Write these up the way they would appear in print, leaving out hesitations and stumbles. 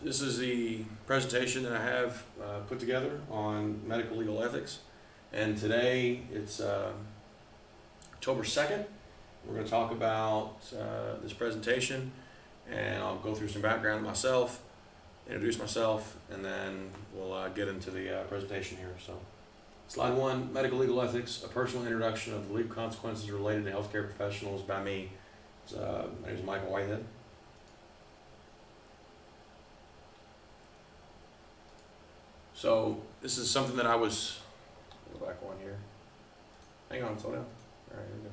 This is the presentation that I have put together on medical legal ethics, and today it's October 2nd. We're going to talk about this presentation, and I'll go through some background of myself, introduce myself, and then we'll get into the presentation here. So, slide 1, medical legal ethics, a personal introduction of the legal consequences related to healthcare professionals by me. My name is Michael Whitehead. So this is something that I'll go back one here. Hang on, slow down. All right, here we go.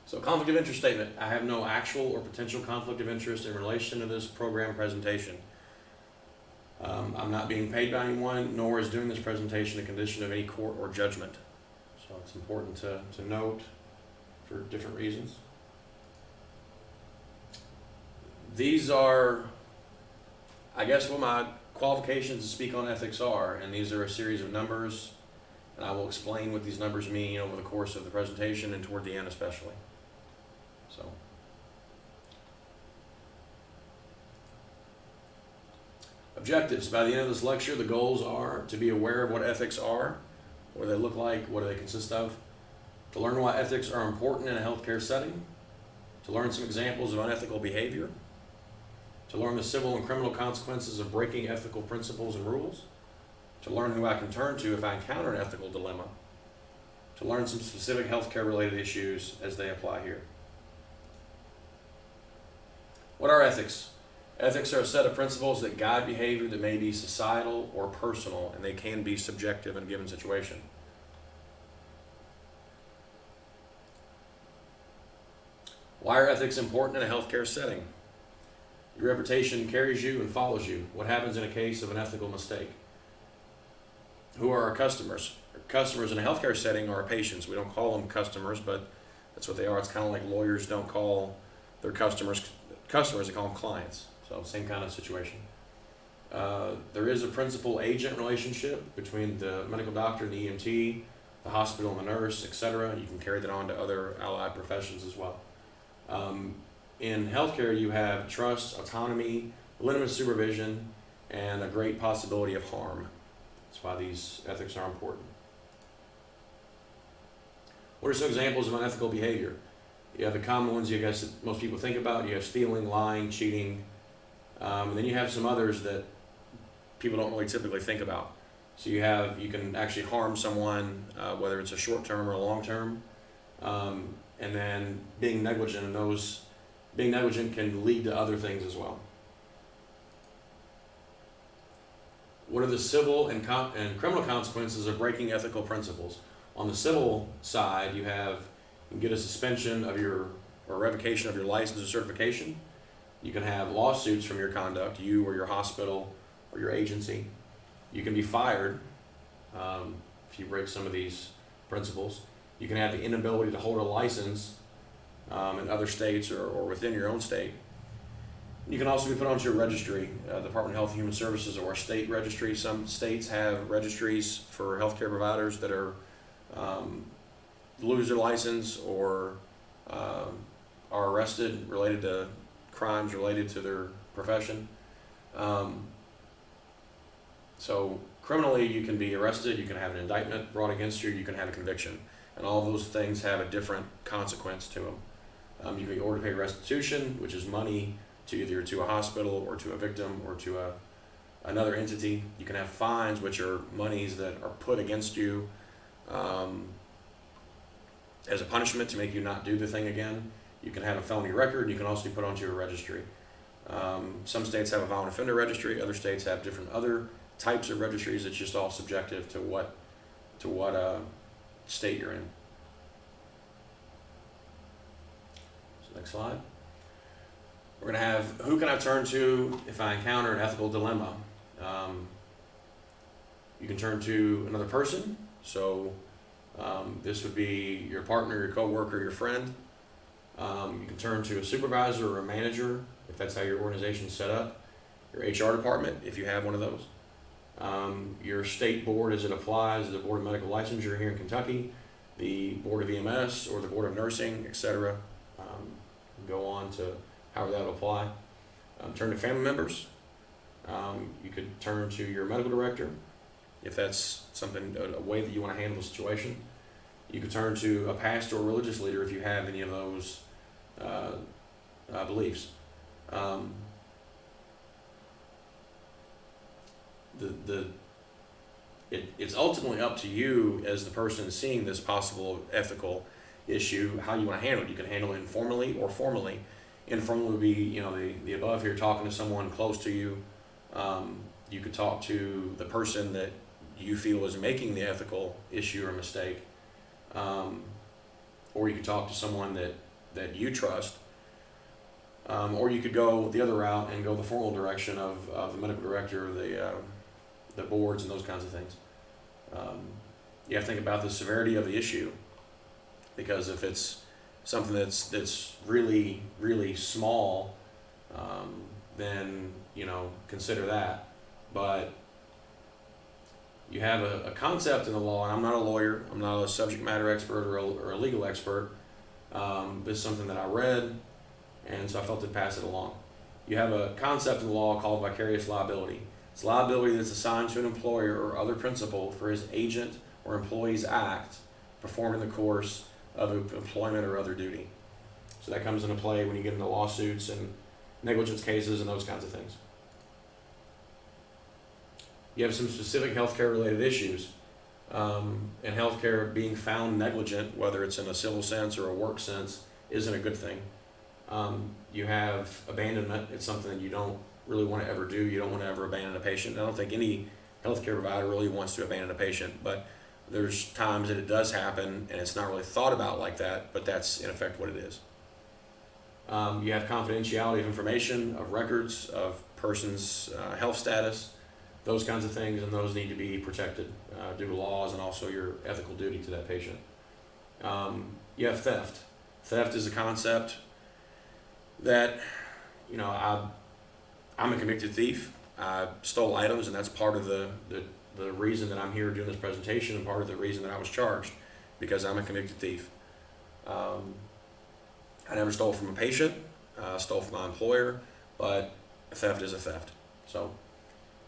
So conflict of interest statement. I have no actual or potential conflict of interest in relation to this program presentation. I'm not being paid by anyone, nor is doing this presentation a condition of any court or judgment. So it's important to note for different reasons. These are, I guess, what my qualifications to speak on ethics are, and these are a series of numbers, and I will explain what these numbers mean over the course of the presentation and toward the end especially. So, objectives. By the end of this lecture, the goals are to be aware of what ethics are, what do they look like, what do they consist of, to learn why ethics are important in a healthcare setting, to learn some examples of unethical behavior, to learn the civil and criminal consequences of breaking ethical principles and rules, to learn who I can turn to if I encounter an ethical dilemma, to learn some specific healthcare related issues as they apply here. What are ethics? Ethics are a set of principles that guide behavior that may be societal or personal, and they can be subjective in a given situation. Why are ethics important in a healthcare setting? Your reputation carries you and follows you. What happens in a case of an ethical mistake? Who are our customers? Our customers in a healthcare setting are our patients. We don't call them customers, but that's what they are. It's kind of like lawyers don't call their customers, they call them clients. So same kind of situation. There is a principal-agent relationship between the medical doctor and the EMT, the hospital and the nurse, etc. You can carry that on to other allied professions as well. In healthcare, you have trust, autonomy, limited supervision, and a great possibility of harm. That's why these ethics are important. What are some examples of unethical behavior? You have the common ones you guess that most people think about. You have stealing, lying, cheating, and then you have some others that people don't really typically think about. So you can actually harm someone, whether it's a short term or a long term, and then being negligent in those. Being negligent can lead to other things as well. What are the civil and criminal consequences of breaking ethical principles? On the civil side, you can get a suspension of or revocation of your license or certification. You can have lawsuits from your conduct, you or your hospital or your agency. You can be fired if you break some of these principles. You can have the inability to hold a license in other states or within your own state. You can also be put onto a registry, Department of Health and Human Services or a state registry. Some states have registries for healthcare providers that are lose their license or are arrested related to crimes related to their profession. So criminally, you can be arrested, you can have an indictment brought against you, you can have a conviction. And all of those things have a different consequence to them. You can be ordered to pay restitution, which is money to either to a hospital or to a victim or to another entity. You can have fines, which are monies that are put against you as a punishment to make you not do the thing again. You can have a felony record. You can also be put onto a registry. Some states have a violent offender registry. Other states have different other types of registries. It's just all subjective to what state you're in. So next slide. We're going to have, who can I turn to if I encounter an ethical dilemma? You can turn to another person. So this would be your partner, your coworker, your friend. You can turn to a supervisor or a manager if that's how your organization is set up. Your HR department, if you have one of those. Your state board as it applies, the Board of Medical Licensure here in Kentucky, the Board of EMS or the Board of Nursing, etc. Go on to however that will apply. Turn to family members. You could turn to your medical director if that's something, a way that you want to handle the situation. You could turn to a pastor or religious leader if you have any of those beliefs. It's ultimately up to you as the person seeing this possible ethical issue how you want to handle it. You can handle it informally or formally. Informally would be, the above here, talking to someone close to you. You could talk to the person that you feel is making the ethical issue or mistake. Or you could talk to someone that you trust. Or you could go the other route and go the formal direction of the medical director, the boards, and those kinds of things. You have to think about the severity of the issue, because if it's something that's really, really small, then consider that. But you have a concept in the law, and I'm not a lawyer, I'm not a subject matter expert or a legal expert. This is something that I read, and so I felt to pass it along. You have a concept in the law called vicarious liability. It's liability that's assigned to an employer or other principal for his agent or employee's act performed in the course of employment or other duty. So that comes into play when you get into lawsuits and negligence cases and those kinds of things. You have some specific healthcare related issues, and healthcare being found negligent, whether it's in a civil sense or a work sense, isn't a good thing. You have abandonment. It's something that you don't really want to ever do. You don't want to ever abandon a patient. I don't think any healthcare provider really wants to abandon a patient, but there's times that it does happen, and it's not really thought about like that, but that's in effect what it is. You have confidentiality of information, of records, of person's health status, those kinds of things, and those need to be protected due to laws and also your ethical duty to that patient. You have theft. Theft is a concept that, I'm a convicted thief. I stole items, and that's part of the reason that I'm here doing this presentation, and part of the reason that I was charged, because I'm a convicted thief. I never stole from a patient. I stole from my employer, but a theft is a theft. So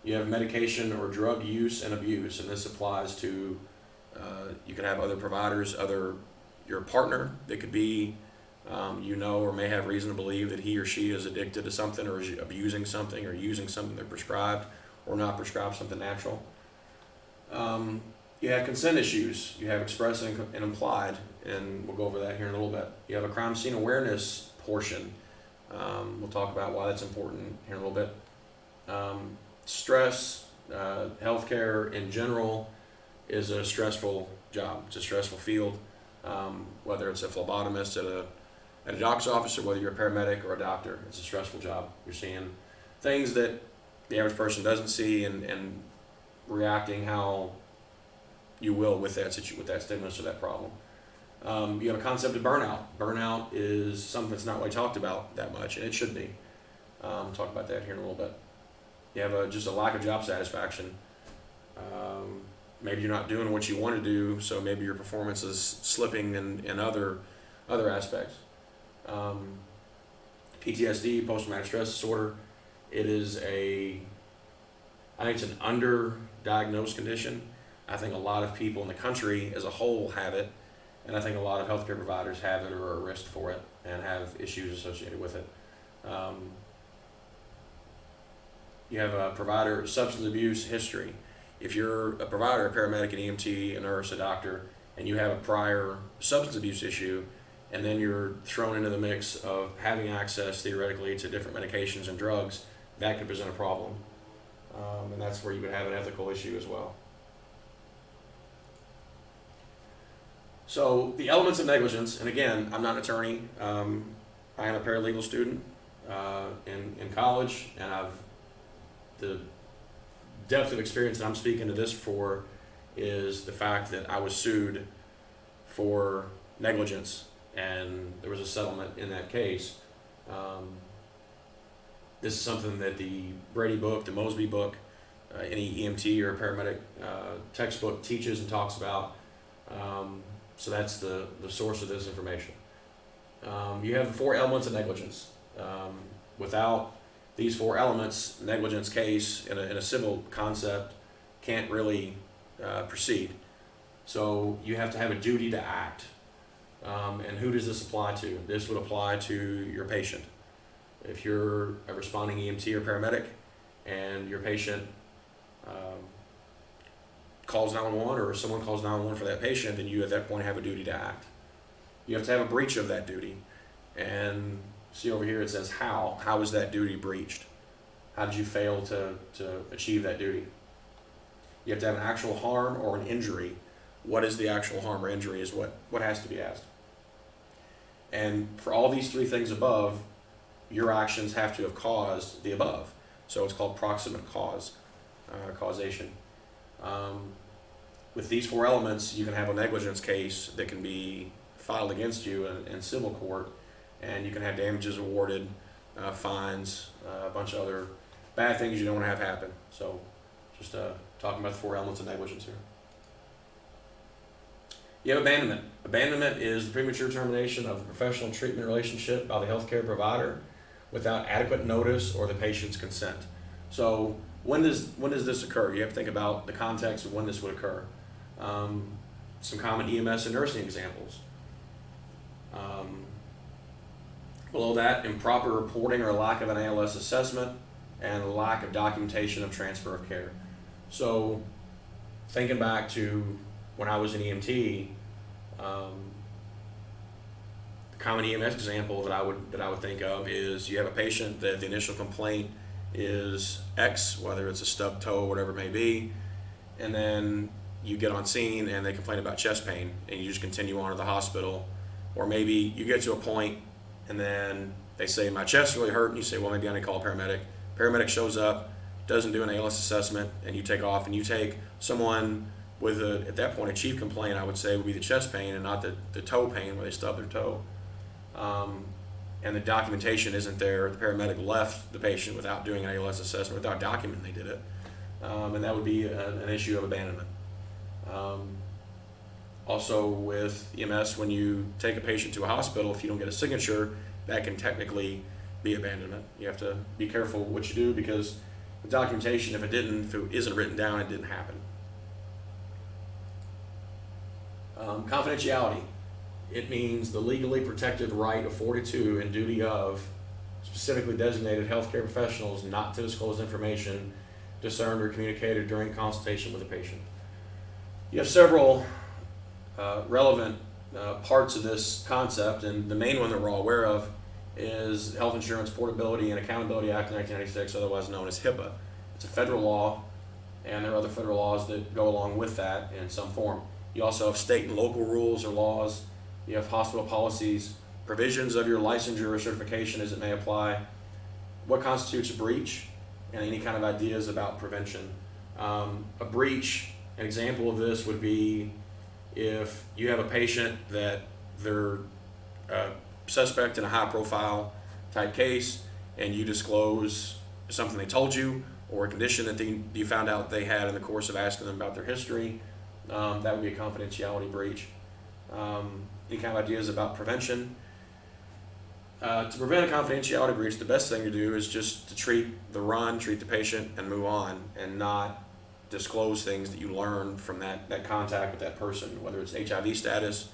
you have medication or drug use and abuse, and this applies to, you can have other providers, your partner that could be, or may have reason to believe that he or she is addicted to something, or is abusing something, or using something they're prescribed or not prescribed, something natural. You have consent issues. You have express and implied, and we'll go over that here in a little bit. You have a crime scene awareness portion. We'll talk about why that's important here in a little bit. Stress, healthcare in general is a stressful job. It's a stressful field, whether it's a phlebotomist at a doctor's office or whether you're a paramedic or a doctor. It's a stressful job. You're seeing things that the average person doesn't see and reacting how you will with that stimulus or that problem. You have a concept of burnout. Burnout is something that's not really talked about that much, and it should be. Talk about that here in a little bit. You have just a lack of job satisfaction. Maybe you're not doing what you want to do, so maybe your performance is slipping in other aspects. PTSD, post-traumatic stress disorder. I think it's an underdiagnosed condition. I think a lot of people in the country as a whole have it, and I think a lot of healthcare providers have it or are at risk for it and have issues associated with it. You have a provider substance abuse history. If you're a provider, a paramedic, an EMT, a nurse, a doctor, and you have a prior substance abuse issue, and then you're thrown into the mix of having access theoretically to different medications and drugs, that could present a problem. And that's where you would have an ethical issue as well. So the elements of negligence, and again, I'm not an attorney. I am a paralegal student in college, and the depth of experience that I'm speaking to this for is the fact that I was sued for negligence, and there was a settlement in that case. This is something that the Brady book, the Mosby book, any EMT or paramedic textbook teaches and talks about. So that's the source of this information. You have the 4 elements of negligence. Without these four elements, negligence case in a civil concept can't really proceed. So you have to have a duty to act. And who does this apply to? This would apply to your patient. If you're a responding EMT or paramedic and your patient calls 911 or someone calls 911 for that patient, then you at that point have a duty to act. You have to have a breach of that duty. And see over here it says how. How is that duty breached? How did you fail to achieve that duty? You have to have an actual harm or an injury. What is the actual harm or injury is what has to be asked. And for all these three things above, your actions have to have caused the above. So it's called proximate cause, causation. With these four elements, you can have a negligence case that can be filed against you in civil court, and you can have damages awarded, fines, a bunch of other bad things you don't want to have happen. So just talking about the four elements of negligence here. You have abandonment. Abandonment is the premature termination of a professional treatment relationship by the healthcare provider without adequate notice or the patient's consent. So when does this occur? You have to think about the context of when this would occur. Some common EMS and nursing examples. Below that, improper reporting or lack of an ALS assessment and a lack of documentation of transfer of care. So thinking back to when I was an EMT, the common EMS example that I would think of is you have a patient that the initial complaint is X, whether it's a stubbed toe or whatever it may be, and then you get on scene and they complain about chest pain and you just continue on to the hospital. Or maybe you get to a point and then they say my chest really hurt and you say, well, maybe I need to call a paramedic. Paramedic shows up, doesn't do an ALS assessment, and you take off and you take someone with at that point a chief complaint, I would say, would be the chest pain and not the toe pain where they stub their toe. And the documentation isn't there. The paramedic left the patient without doing an ALS assessment, without documenting they did it. And that would be an issue of abandonment. Also with EMS, when you take a patient to a hospital, if you don't get a signature, that can technically be abandonment. You have to be careful what you do because the documentation, if it isn't written down, it didn't happen. Confidentiality. It means the legally protected right afforded to and duty of specifically designated healthcare professionals not to disclose information discerned or communicated during consultation with the patient. You have several relevant parts of this concept, and the main one that we're all aware of is the Health Insurance Portability and Accountability Act of 1996, otherwise known as HIPAA. It's a federal law, and there are other federal laws that go along with that in some form. You also have state and local rules or laws. You have hospital policies, provisions of your licensure or certification as it may apply, what constitutes a breach, and any kind of ideas about prevention. A breach, an example of this would be if you have a patient that they're a suspect in a high profile type case and you disclose something they told you or a condition that you found out they had in the course of asking them about their history, that would be a confidentiality breach. Any kind of ideas about prevention? To prevent a confidentiality breach, the best thing to do is just to treat the patient and move on and not disclose things that you learn from that contact with that person, whether it's HIV status.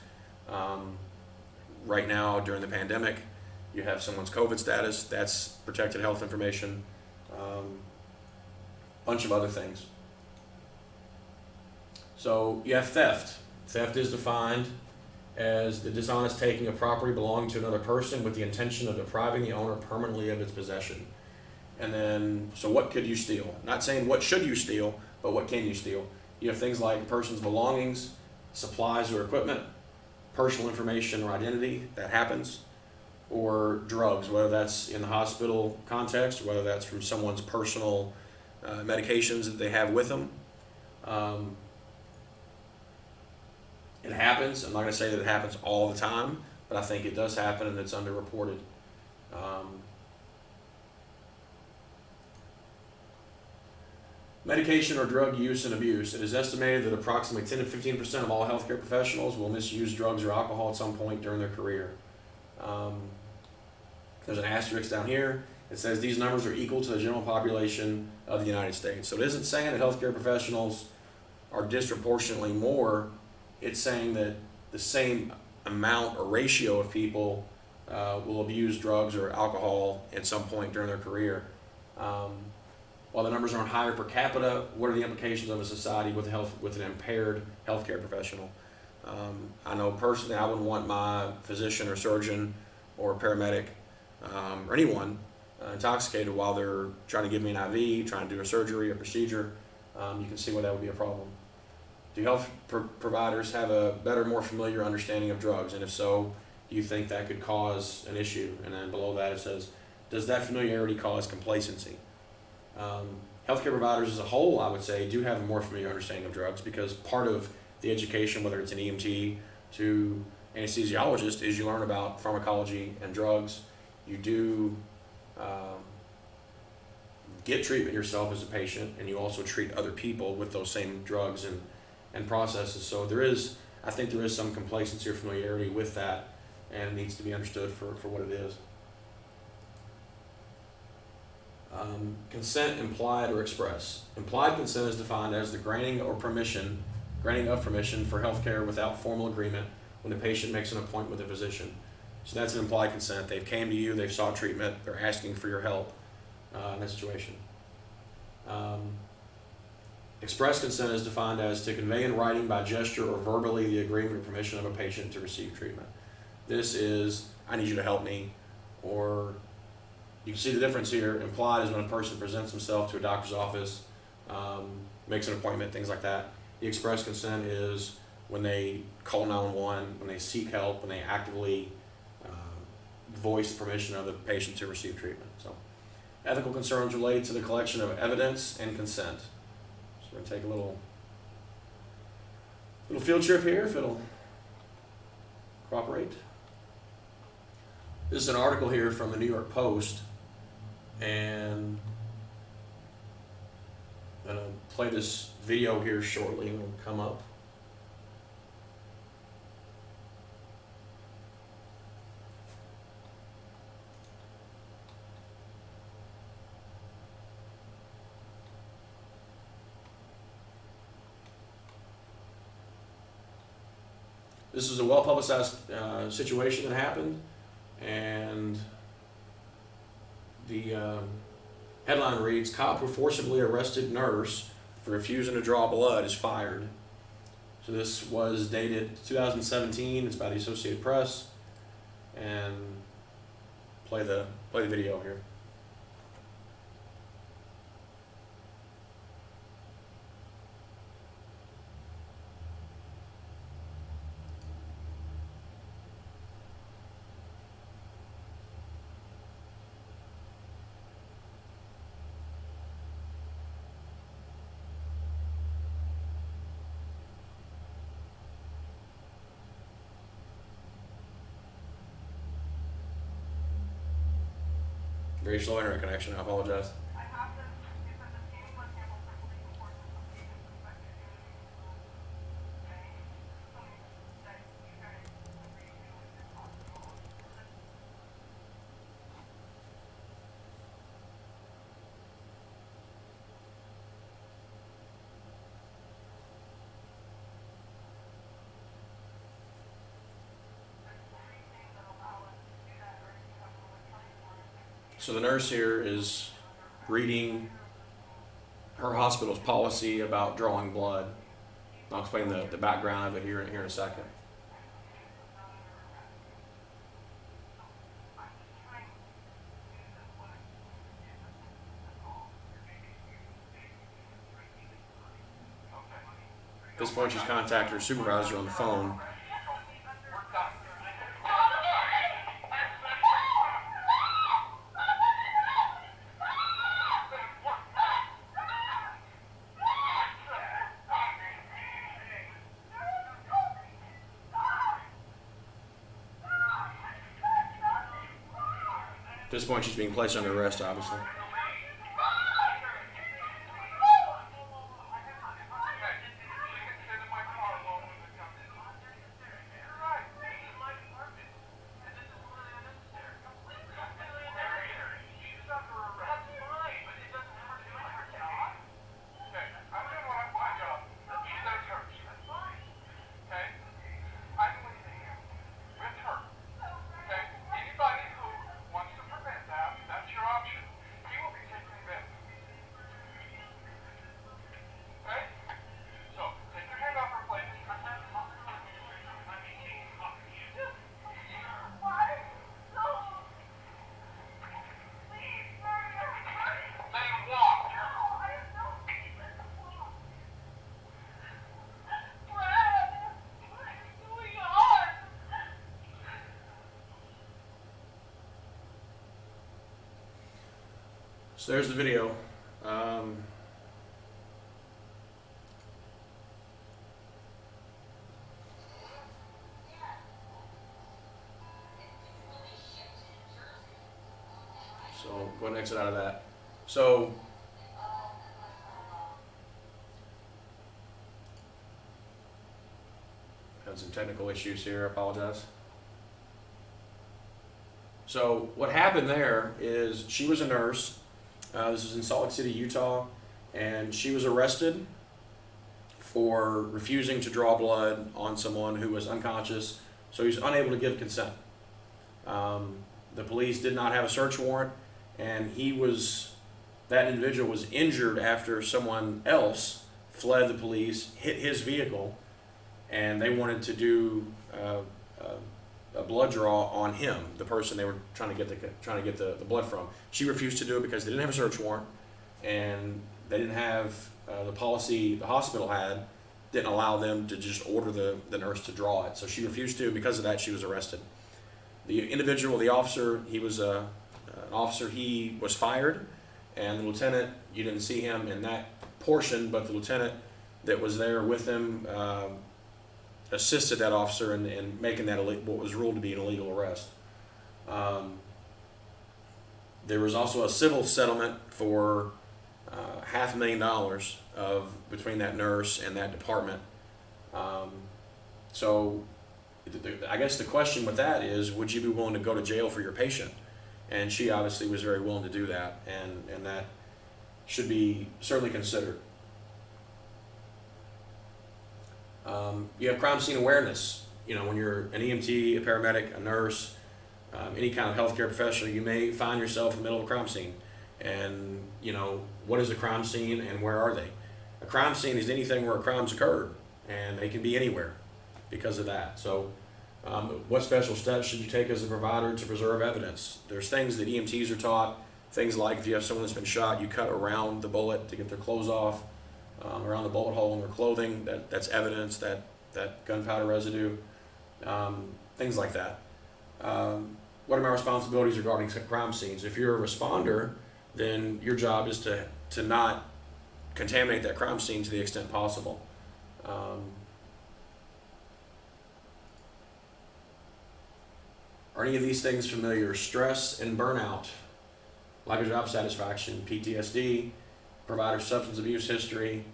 Right now during the pandemic, you have someone's COVID status, that's protected health information, bunch of other things. So you have theft. Theft is defined as the dishonest taking of property belonging to another person with the intention of depriving the owner permanently of its possession. And then, so what could you steal? Not saying what should you steal, but what can you steal? You have things like a person's belongings, supplies or equipment, personal information or identity, that happens, or drugs, whether that's in the hospital context, whether that's from someone's personal medications that they have with them. It happens. I'm not going to say that it happens all the time, but I think it does happen and it's underreported. Medication or drug use and abuse. It is estimated that approximately 10 to 15% of all healthcare professionals will misuse drugs or alcohol at some point during their career. There's an asterisk down here. It says these numbers are equal to the general population of the United States. So it isn't saying that healthcare professionals are disproportionately more. It's saying that the same amount or ratio of people will abuse drugs or alcohol at some point during their career. While the numbers aren't higher per capita, what are the implications of a society with an impaired healthcare professional? I know personally I wouldn't want my physician or surgeon or paramedic or anyone intoxicated while they're trying to give me an IV, trying to do a surgery or procedure. You can see why that would be a problem. Do health providers have a better, more familiar understanding of drugs? And if so, do you think that could cause an issue? And then below that it says, does that familiarity cause complacency? Healthcare providers as a whole, I would say, do have a more familiar understanding of drugs, because part of the education, whether it's an EMT to anesthesiologist, is you learn about pharmacology and drugs. You do get treatment yourself as a patient, and you also treat other people with those same drugs and processes. So I think there is some complacency or familiarity with that, and it needs to be understood for what it is. Consent, implied or express. Implied consent is defined as the granting of permission for healthcare without formal agreement when the patient makes an appointment with a physician. So that's an implied consent. They've came to you, they've sought treatment, they're asking for your help in that situation. Express consent is defined as to convey in writing by gesture or verbally the agreement or permission of a patient to receive treatment. This is, I need you to help me, or you can see the difference here. Implied is when a person presents himself to a doctor's office, makes an appointment, things like that. The express consent is when they call 911, when they seek help, when they actively voice permission of the patient to receive treatment. So, ethical concerns related to the collection of evidence and consent. So we're going to take a little field trip here, if it'll cooperate. This is an article here from the New York Post, and I'm going to play this video here shortly, and it'll come up. This is a well-publicized situation that happened, and the headline reads, "Cop who forcibly arrested nurse for refusing to draw blood is fired." So this was dated 2017. It's by the Associated Press, and play the video here. Very slow internet connection, I apologize. So the nurse here is reading her hospital's policy about drawing blood. I'll explain the background of it here in a second. At this point, she's contacted her supervisor on the phone. At this point, she's being placed under arrest, obviously. So there's the video. So go ahead and exit out of that. So had some technical issues here, I apologize. So what happened there is she was a nurse. This was in Salt Lake City, Utah, and she was arrested for refusing to draw blood on someone who was unconscious, so he was unable to give consent. The police did not have a search warrant, and that individual was injured after someone else fled the police, hit his vehicle, and they wanted to do a blood draw on him, the person they were trying to get the blood from. She refused to do it because they didn't have a search warrant, and they didn't have the policy the hospital didn't allow them to just order the nurse to draw it. So she refused to. Because of that, she was arrested. The individual, the officer, he was an officer. He was fired, and the lieutenant, you didn't see him in that portion, but the lieutenant that was there with him assisted that officer in making that what was ruled to be an illegal arrest. There was also a civil settlement for $500,000 between that nurse and that department. So I guess the question with that is, would you be willing to go to jail for your patient? And she obviously was very willing to do that, and that should be certainly considered. You have crime scene awareness. You know, when you're an EMT, a paramedic, a nurse, any kind of healthcare professional, you may find yourself in the middle of a crime scene. And, you know, what is a crime scene and where are they? A crime scene is anything where a crime's occurred, and they can be anywhere because of that. So what special steps should you take as a provider to preserve evidence? There's things that EMTs are taught, things like if you have someone that's been shot, you cut around the bullet to get their clothes off, around the bullet hole in their clothing. That's evidence, that gunpowder residue, things like that. What are my responsibilities regarding crime scenes? If you're a responder, then your job is to not contaminate that crime scene to the extent possible. Are any of these things familiar? Stress and burnout, lack of job satisfaction, PTSD, provider substance abuse history.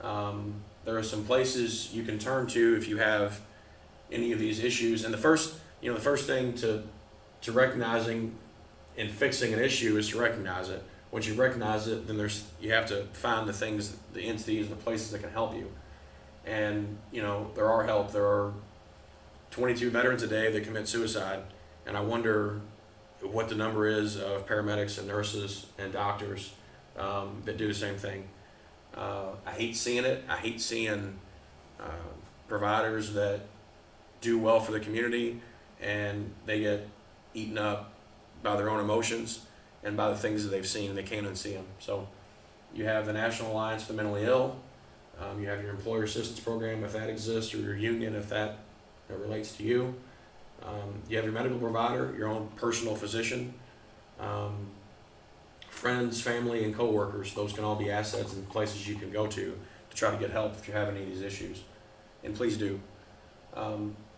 There are some places you can turn to if you have any of these issues. And the first thing to recognizing and fixing an issue is to recognize it. Once you recognize it, then you have to find the things, the entities, and the places that can help you. And there are help. There are 22 veterans a day that commit suicide, and I wonder what the number is of paramedics and nurses and doctors that do the same thing. I hate seeing it. I hate seeing providers that do well for the community and they get eaten up by their own emotions and by the things that they've seen, and they can't unsee them. So you have the National Alliance for the Mentally Ill. You have your employer assistance program, if that exists, or your union, if that relates to you. You have your medical provider, your own personal physician, friends, family, and coworkers. Those can all be assets and places you can go to try to get help if you have any of these issues. And please do.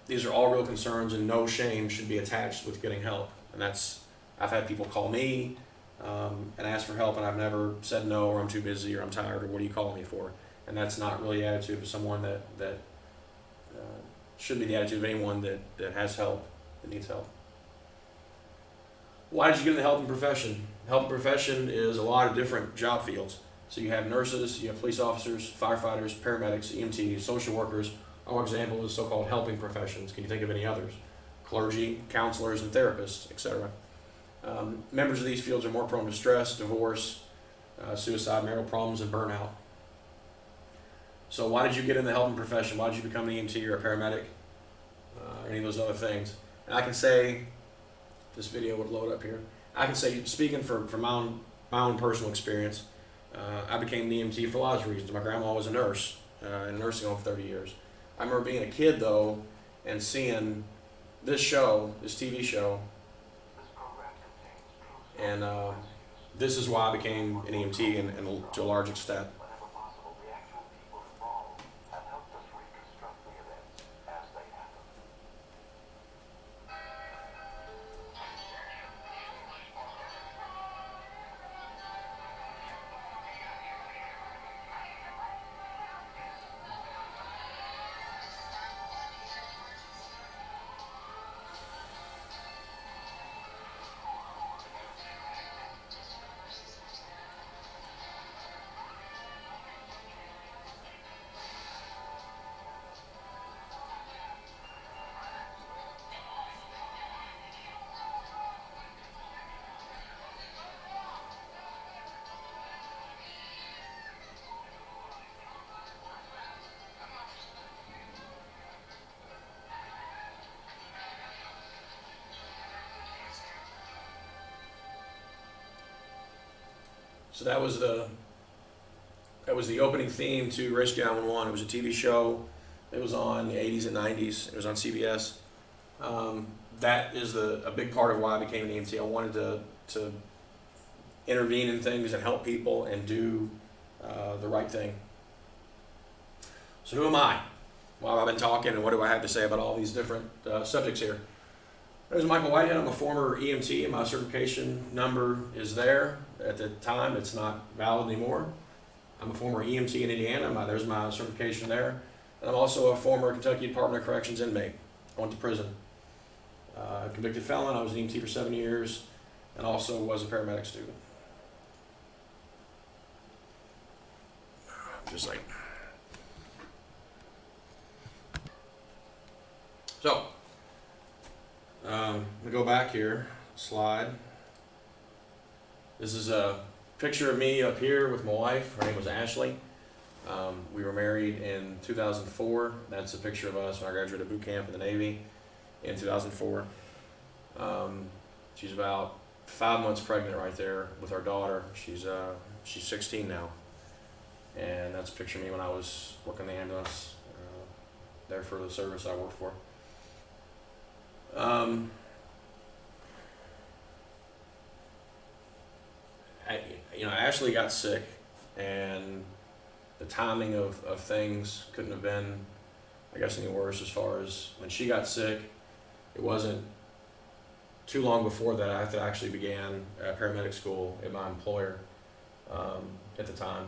These are all real concerns, and no shame should be attached with getting help. And I've had people call me and ask for help, and I've never said no, or I'm too busy, or I'm tired, or what are you calling me for? And that's not really the attitude of someone that should be the attitude of anyone that has help, that needs help. Why did you get in the helping profession? Helping profession is a lot of different job fields. So you have nurses, you have police officers, firefighters, paramedics, EMTs, social workers. Our example is so-called helping professions. Can you think of any others? Clergy, counselors, and therapists, etc. Members of these fields are more prone to stress, divorce, suicide, marital problems, and burnout. So why did you get in the helping profession? Why did you become an EMT or a paramedic? Any of those other things? And I can say, this video would load up here. I can say, speaking for my own personal experience, I became an EMT for a lot of reasons. My grandma was a nurse in a nursing home for 30 years. I remember being a kid though, and seeing this TV show, and this is why I became an EMT and to a large extent. So that was the opening theme to Rescue 911. It was a TV show. It was on the 80s and 90s. It was on CBS. That is a big part of why I became an EMT. I wanted to intervene in things and help people and do the right thing. So who am I? Well, I've been talking, and what do I have to say about all these different subjects here? My name is Micheal Whitehead. I'm a former EMT, and my certification number is there. At the time, it's not valid anymore. I'm a former EMT in Indiana. There's my certification there. And I'm also a former Kentucky Department of Corrections inmate. I went to prison. Convicted felon. I was an EMT for 7 years, and also was a paramedic student. Just like so. I'm gonna go back here, slide. This is a picture of me up here with my wife. Her name was Ashley. We were married in 2004. That's a picture of us when I graduated boot camp in the Navy in 2004. She's about 5 months pregnant right there with our daughter. She's 16 now. And that's a picture of me when I was working the ambulance there for the service I worked for. Ashley got sick, and the timing of things couldn't have been, I guess, any worse. As far as when she got sick, it wasn't too long before that I actually began paramedic school at my employer at the time.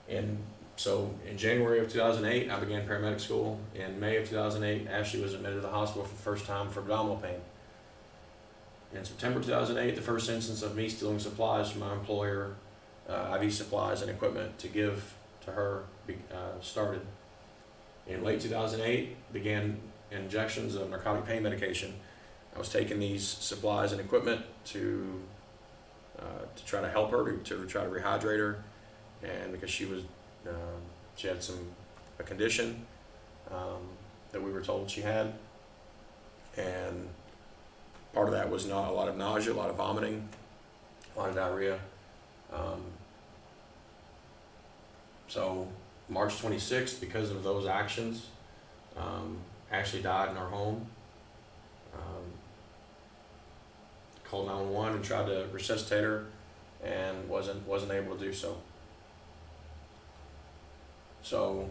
And so in January of 2008, I began paramedic school. In May of 2008, Ashley was admitted to the hospital for the first time for abdominal pain. In September 2008, the first instance of me stealing supplies from my employer, IV supplies and equipment to give to her, started. In late 2008, began injections of narcotic pain medication. I was taking these supplies and equipment to try to help her, to try to rehydrate her, and because she had a condition that we were told she had, and part of that was not a lot of nausea, a lot of vomiting, a lot of diarrhea. So March 26th, because of those actions, Ashley died in our home. Called 911 and tried to resuscitate her, and wasn't able to do so. So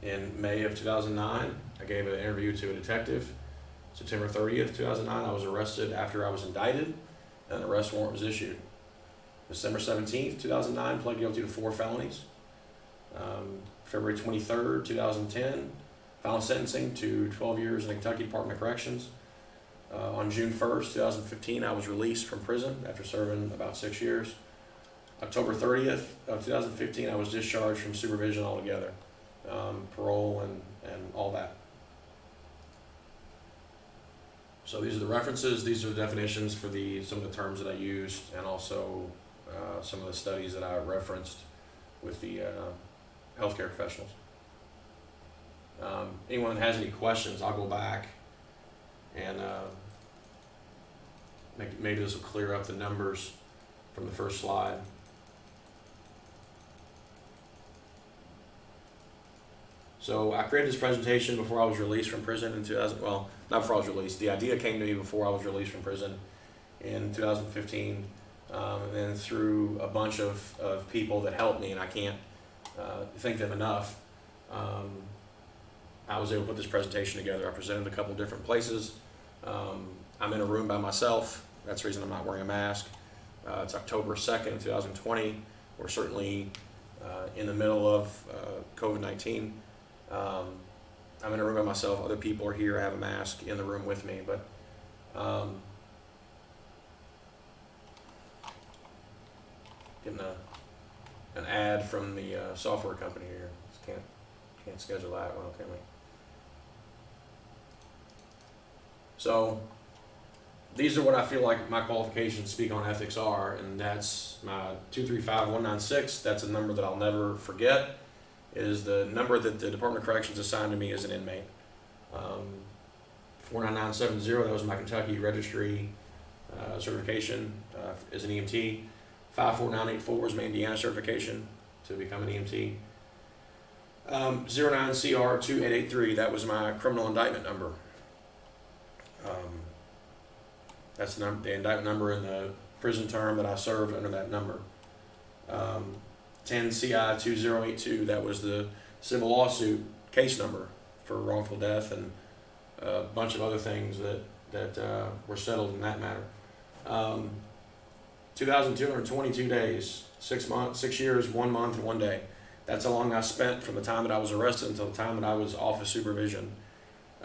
in May of 2009, I gave an interview to a detective. September 30th, 2009, I was arrested after I was indicted, and an arrest warrant was issued. December 17th, 2009, pled guilty to 4 felonies. February 23rd, 2010, final sentencing to 12 years in the Kentucky Department of Corrections. On June 1st, 2015, I was released from prison after serving about 6 years. October 30th of 2015, I was discharged from supervision altogether, parole and all that. So these are the references, these are the definitions for some of the terms that I used, and also some of the studies that I referenced with the healthcare professionals. Anyone that has any questions, I'll go back and maybe this will clear up the numbers from the first slide. So I created this presentation before I was released from prison in 2000. Well, not before I was released. The idea came to me before I was released from prison in 2015, and then through a bunch of people that helped me, and I can't thank them enough. I was able to put this presentation together. I presented a couple different places. I'm in a room by myself. That's the reason I'm not wearing a mask. It's October 2nd, 2020. We're certainly in the middle of COVID-19. I'm in a room by myself. Other people are here. I have a mask in the room with me. But getting an ad from the software company here. Just can't schedule that one, can we? So these are what I feel like my qualifications speak on ethics are, and that's my 235196. That's a number that I'll never forget. It is the number that the Department of Corrections assigned to me as an inmate. 49970, that was my Kentucky registry certification as an EMT. 54984 is my Indiana certification to become an EMT. 09CR2883, that was my criminal indictment number. That's the indictment number in the prison term that I served under that number. 10CI2082, that was the civil lawsuit case number for wrongful death and a bunch of other things that were settled in that matter. 2,222 days, 6 months, 6 years, 1 month, and 1 day. That's how long I spent from the time that I was arrested until the time that I was off of supervision.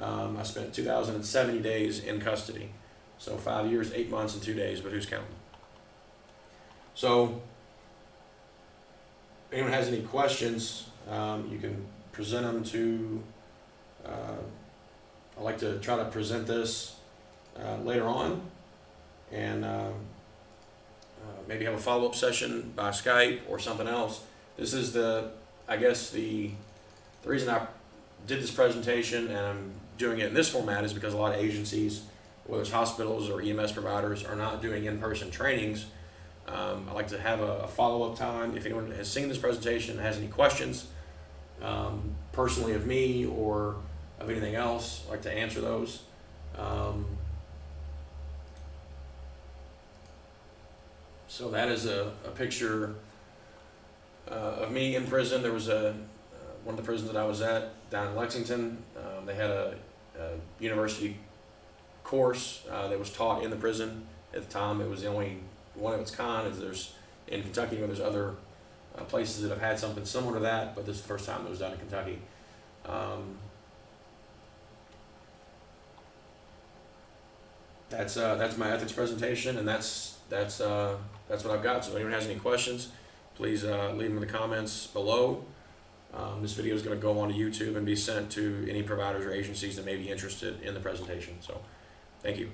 I spent 2,070 days in custody. So 5 years, 8 months, and 2 days, but who's counting? So, if anyone has any questions, you can present them to, I like to try to present this later on, and maybe have a follow-up session by Skype or something else. This is I guess the reason I did this presentation and I'm doing it in this format is because a lot of agencies, whether it's hospitals or EMS providers, are not doing in-person trainings. I like to have a follow-up time. If anyone has seen this presentation and has any questions, personally of me or of anything else, I'd like to answer those. So that is a picture of me in prison. There was one of the prisons that I was at down in Lexington. They had a university course that was taught in the prison. At the time, it was the only one of its kind. There's in Kentucky, there's other places that have had something similar to that, but this is the first time it was done in Kentucky. That's my ethics presentation, and that's what I've got. So if anyone has any questions, please leave them in the comments below. This video is going to go onto YouTube and be sent to any providers or agencies that may be interested in the presentation. So, thank you.